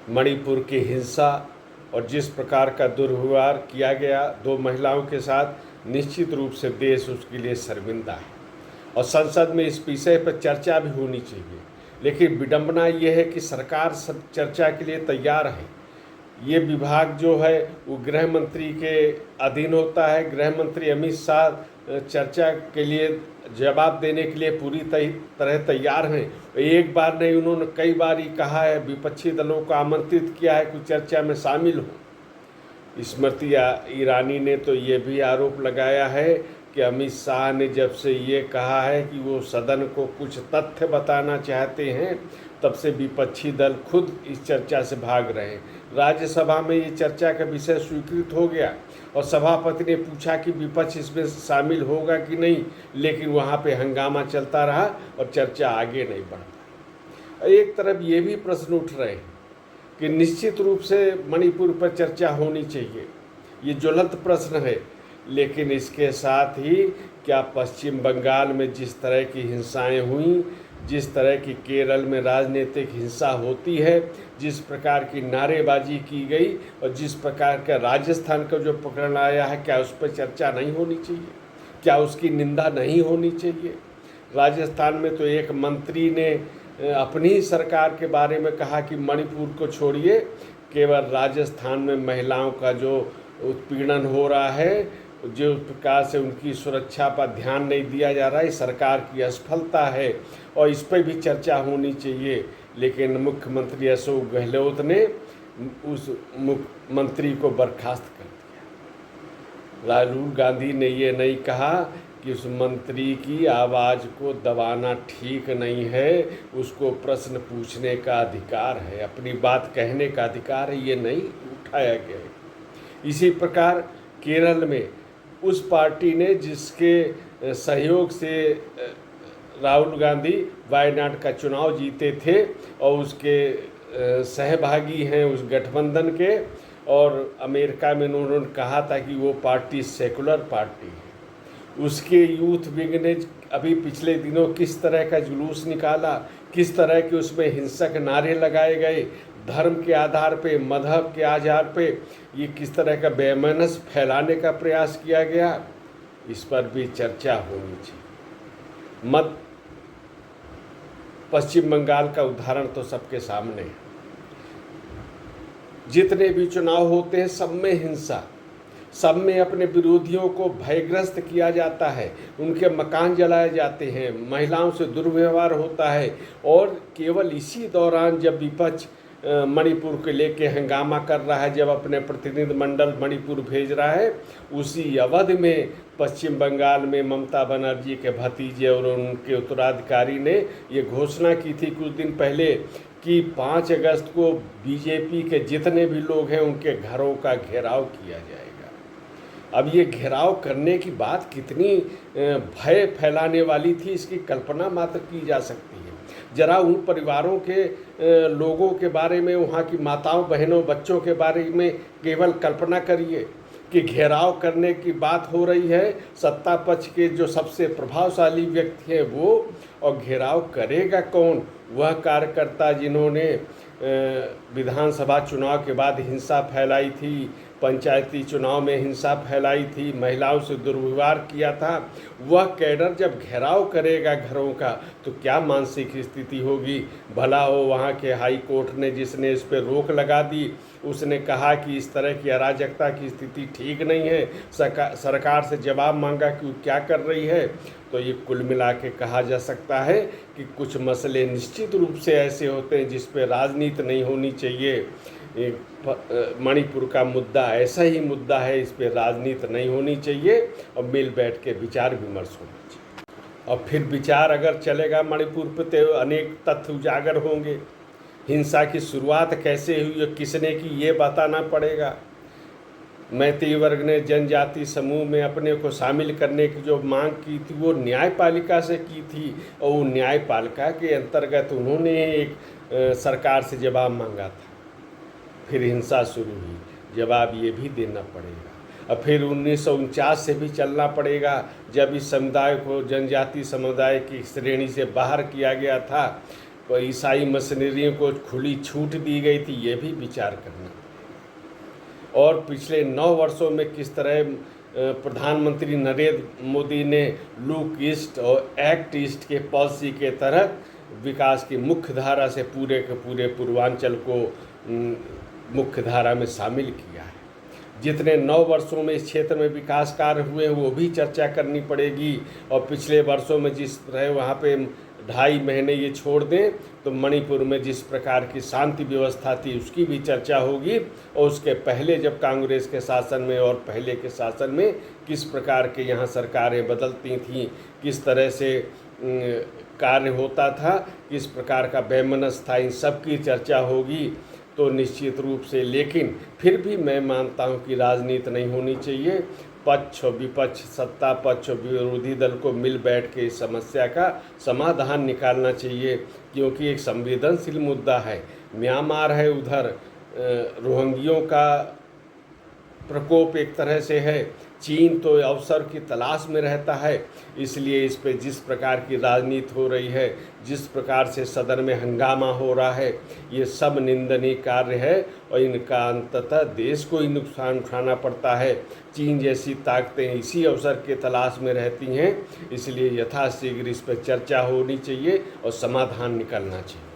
मणिपुर की हिंसा और जिस प्रकार का दुर्व्यवहार किया गया दो महिलाओं के साथ, निश्चित रूप से देश उसके लिए शर्मिंदा है और संसद में इस विषय पर चर्चा भी होनी चाहिए। लेकिन विडंबना ये है कि सरकार सब चर्चा के लिए तैयार है। ये विभाग जो है वो गृह मंत्री के अधीन होता है। गृह मंत्री अमित शाह चर्चा के लिए जवाब देने के लिए पूरी तरह तैयार हैं। एक बार नहीं, उन्होंने कई बार ही कहा है, विपक्षी दलों को आमंत्रित किया है कि चर्चा में शामिल हो। स्मृति ईरानी ने तो ये भी आरोप लगाया है कि अमित शाह ने जब से ये कहा है कि वो सदन को कुछ तथ्य बताना चाहते हैं, तब से विपक्षी दल खुद इस चर्चा से भाग रहे हैं। राज्यसभा में ये चर्चा का विषय स्वीकृत हो गया और सभापति ने पूछा कि विपक्ष इसमें शामिल होगा कि नहीं, लेकिन वहाँ पे हंगामा चलता रहा और चर्चा आगे नहीं बढ़ पाई। एक तरफ ये भी प्रश्न उठ रहे हैं कि निश्चित रूप से मणिपुर पर चर्चा होनी चाहिए, ये ज्वलंत प्रश्न है। लेकिन इसके साथ ही क्या पश्चिम बंगाल में जिस तरह की हिंसाएं हुई, जिस तरह की केरल में राजनीतिक हिंसा होती है, जिस प्रकार की नारेबाजी की गई और जिस प्रकार का राजस्थान का जो पकड़ आया है, क्या उस पर चर्चा नहीं होनी चाहिए? क्या उसकी निंदा नहीं होनी चाहिए? राजस्थान में तो एक मंत्री ने अपनी ही सरकार के बारे में कहा कि मणिपुर को छोड़िए, केवल राजस्थान में महिलाओं का जो उत्पीड़न हो रहा है, जो प्रकार से उनकी सुरक्षा पर ध्यान नहीं दिया जा रहा है, सरकार की असफलता है और इस पर भी चर्चा होनी चाहिए। लेकिन मुख्यमंत्री अशोक गहलोत ने उस मंत्री को बर्खास्त कर दिया। राहुल गांधी ने ये नहीं कहा कि उस मंत्री की आवाज़ को दबाना ठीक नहीं है, उसको प्रश्न पूछने का अधिकार है, अपनी बात कहने का अधिकार है, ये नहीं उठाया गया है। इसी प्रकार केरल में उस पार्टी ने जिसके सहयोग से राहुल गांधी वायनाड का चुनाव जीते थे और उसके सहभागी हैं उस गठबंधन के, और अमेरिका में उन्होंने कहा था कि वो पार्टी सेकुलर पार्टी है। उसके यूथ विंग ने अभी पिछले दिनों किस तरह का जुलूस निकाला, किस तरह के उसमें हिंसक नारे लगाए गए, धर्म के आधार पे, मजहब के आधार पे ये किस तरह का बेमनस फैलाने का प्रयास किया गया, इस पर भी चर्चा होनी चाहिए। पश्चिम बंगाल का उदाहरण तो सबके सामने है। जितने भी चुनाव होते हैं सब में हिंसा, सब में अपने विरोधियों को भयग्रस्त किया जाता है, उनके मकान जलाए जाते हैं, महिलाओं से दुर्व्यवहार होता है। और केवल इसी दौरान जब विपक्ष मणिपुर को लेके हंगामा कर रहा है, जब अपने प्रतिनिधिमंडल मणिपुर भेज रहा है, उसी अवधि में पश्चिम बंगाल में ममता बनर्जी के भतीजे और उनके उत्तराधिकारी ने ये घोषणा की थी कुछ दिन पहले कि 5 अगस्त को बीजेपी के जितने भी लोग हैं उनके घरों का घेराव किया जाएगा। अब ये घेराव करने की बात कितनी भय फैलाने वाली थी, इसकी कल्पना मात्र की जा सकती है। जरा उन परिवारों के लोगों के बारे में, वहाँ की माताओं, बहनों, बच्चों के बारे में केवल कल्पना करिए कि घेराव करने की बात हो रही है, सत्ता पक्ष के जो सबसे प्रभावशाली व्यक्ति हैं वो, और घेराव करेगा कौन? वह कार्यकर्ता जिन्होंने विधानसभा चुनाव के बाद हिंसा फैलाई थी, पंचायती चुनाव में हिंसा फैलाई थी, महिलाओं से दुर्व्यवहार किया था, वह कैडर जब घेराव करेगा घरों का तो क्या मानसिक स्थिति होगी? भला हो वहाँ के हाई कोर्ट ने, जिसने इस पर रोक लगा दी, उसने कहा कि इस तरह की अराजकता की स्थिति ठीक नहीं है, सरकार से जवाब मांगा कि वो क्या कर रही है। तो ये कुल मिला के कहा जा सकता है कि कुछ मसले निश्चित रूप से ऐसे होते हैं जिस पर राजनीति नहीं होनी चाहिए। मणिपुर का मुद्दा ऐसा ही मुद्दा है, इस पर राजनीति नहीं होनी चाहिए और मिल बैठ के विचार विमर्श होना चाहिए। और फिर विचार अगर चलेगा मणिपुर पर तो अनेक तथ्य उजागर होंगे। हिंसा की शुरुआत कैसे हुई और किसने की, ये बताना पड़ेगा। मैती वर्ग ने जनजाति समूह में अपने को शामिल करने की जो मांग की थी वो न्यायपालिका से की थी, और वो न्यायपालिका के अंतर्गत उन्होंने एक सरकार से जवाब मांगा था। फिर हिंसा शुरू हुई, जवाब ये भी देना पड़ेगा। और फिर 1949 से भी चलना पड़ेगा, जब इस समुदाय को जनजाति समुदाय की श्रेणी से बाहर किया गया था, तो ईसाई मशीनरियों को खुली छूट दी गई थी, ये भी विचार करना। और पिछले 9 वर्षों में किस तरह प्रधानमंत्री नरेंद्र मोदी ने लुक ईस्ट और एक्ट ईस्ट के पॉलिसी के तहत विकास की मुख्य धारा से पूरे के पूरे पूर्वांचल को मुख्य धारा में शामिल किया है। जितने 9 वर्षों में इस क्षेत्र में विकास कार्य हुए वो भी चर्चा करनी पड़ेगी, और पिछले वर्षों में जिस तरह वहाँ पे 2.5 महीने ये छोड़ दें तो मणिपुर में जिस प्रकार की शांति व्यवस्था थी उसकी भी चर्चा होगी, और उसके पहले जब कांग्रेस के शासन में और पहले के शासन में किस प्रकार के यहाँ सरकारें बदलती थीं, किस तरह से कार्य होता था, किस प्रकार का वैमनस्य था, इन सब की चर्चा होगी। तो निश्चित रूप से, लेकिन फिर भी मैं मानता हूँ कि राजनीति नहीं होनी चाहिए। पक्ष और विपक्ष, सत्ता पक्ष और विरोधी दल को मिल बैठ के इस समस्या का समाधान निकालना चाहिए, क्योंकि एक संवेदनशील मुद्दा है। म्यांमार है, उधर रोहिंग्यों का प्रकोप एक तरह से है, चीन तो अवसर की तलाश में रहता है, इसलिए इस पे जिस प्रकार की राजनीति हो रही है, जिस प्रकार से सदन में हंगामा हो रहा है, ये सब निंदनीय कार्य है, और इनका अंततः देश को ही नुकसान उठाना पड़ता है। चीन जैसी ताकतें इसी अवसर के तलाश में रहती हैं, इसलिए यथाशीघ्र इस पर चर्चा होनी चाहिए और समाधान निकलना चाहिए।